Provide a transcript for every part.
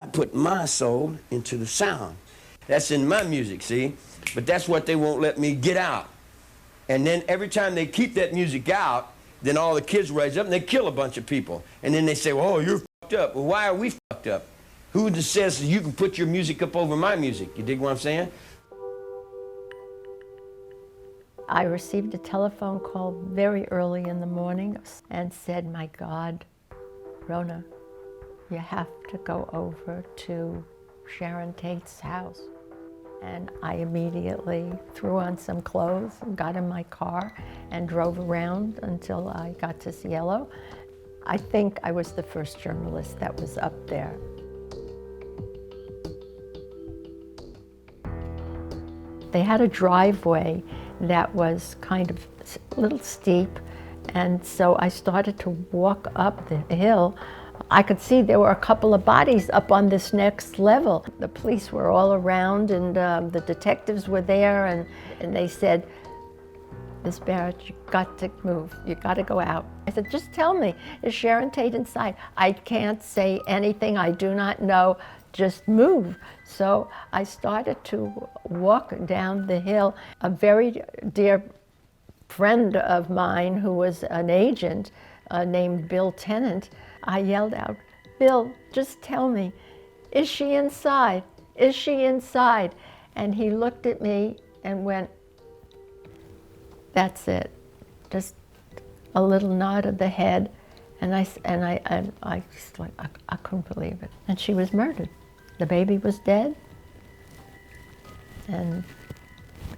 I put my soul into the sound. That's in my music, see? But that's what they won't let me get out. And then every time they keep that music out, then all the kids rise up and they kill a bunch of people. And then they say, well, oh, you're fucked up. Well, why are we fucked up? Who just says you can put your music up over my music? You dig what I'm saying? I received a telephone call very early in the morning and said, my God, Rona, you have to go over to Sharon Tate's house. And I immediately threw on some clothes and got in my car and drove around until I got to Cielo. I think I was the first journalist that was up there. They had a driveway that was kind of a little steep, and so I started to walk up the hill. I could see there were a couple of bodies up on this next level. The police were all around, and the detectives were there, and they said, Miss Barrett, you got to move. You got to go out. I said, just tell me, is Sharon Tate inside? I can't say anything. I do not know. Just move. So I started to walk down the hill. A very dear friend of mine who was an agent named Bill Tennant, I yelled out, Bill, just tell me, is she inside? Is she inside? And he looked at me and went, that's it. Just a little nod of the head. And I just like, I couldn't believe it. And she was murdered. The baby was dead. And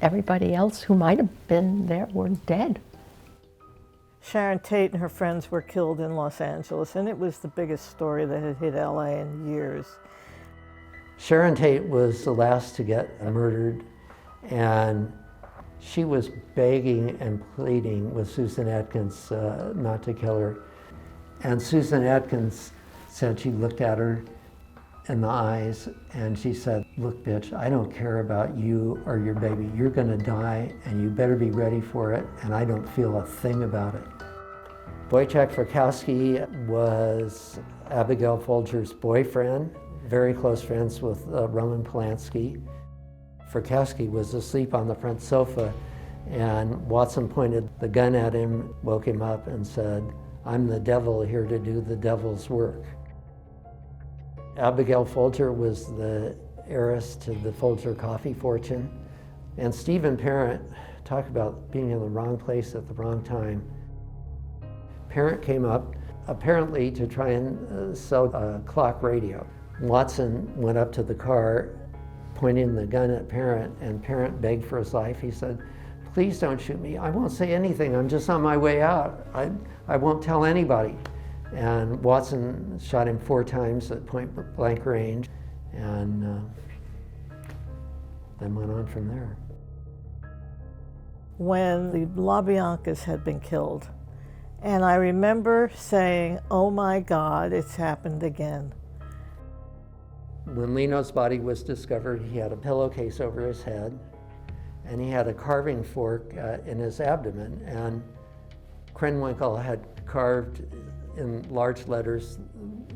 everybody else who might have been there were dead. Sharon Tate and her friends were killed in Los Angeles, and it was the biggest story that had hit LA in years. Sharon Tate was the last to get murdered, and she was begging and pleading with Susan Atkins not to kill her. And Susan Atkins said she looked at her in the eyes and she said, look, bitch, I don't care about you or your baby. You're gonna die and you better be ready for it, and I don't feel a thing about it. Wojciech Frykowski was Abigail Folger's boyfriend, very close friends with Roman Polanski. Frykowski was asleep on the front sofa, and Watson pointed the gun at him, woke him up, and said, I'm the devil here to do the devil's work. Abigail Folger was the heiress to the Folger coffee fortune. And Stephen Parent, talk about being in the wrong place at the wrong time. Parent came up, apparently to try and sell a clock radio. Watson went up to the car, pointing the gun at Parent, and Parent begged for his life. He said, please don't shoot me. I won't say anything. I'm just on my way out. I won't tell anybody. And Watson shot him 4 times at point blank range, and then went on from there. When the LaBiancas had been killed, and I remember saying, oh my God, it's happened again. When Leno's body was discovered, he had a pillowcase over his head, and he had a carving fork in his abdomen, and Krenwinkel had carved in large letters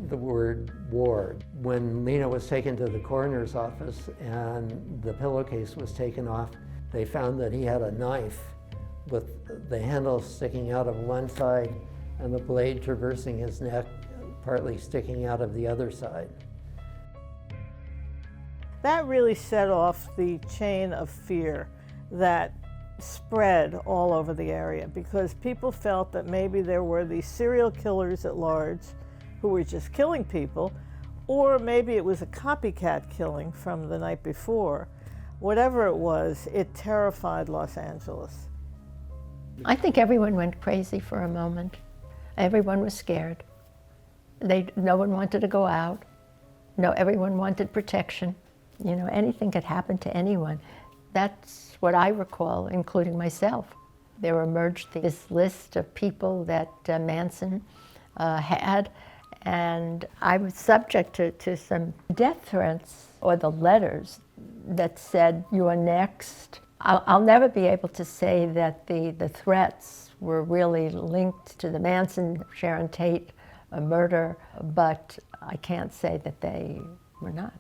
the word war. When Leno was taken to the coroner's office and the pillowcase was taken off, they found that he had a knife with the handle sticking out of one side and the blade traversing his neck, partly sticking out of the other side. That really set off the chain of fear that spread all over the area, because people felt that maybe there were these serial killers at large who were just killing people, or maybe it was a copycat killing from the night before. Whatever it was, it terrified Los Angeles. I think everyone went crazy for a moment. Everyone was scared. No one wanted to go out. No, everyone wanted protection. You know, anything could happen to anyone. That's what I recall, including myself. There emerged this list of people that Manson had, and I was subject to some death threats, or the letters that said, you are next. I'll never be able to say that the threats were really linked to the Manson, Sharon Tate murder, but I can't say that they we're not.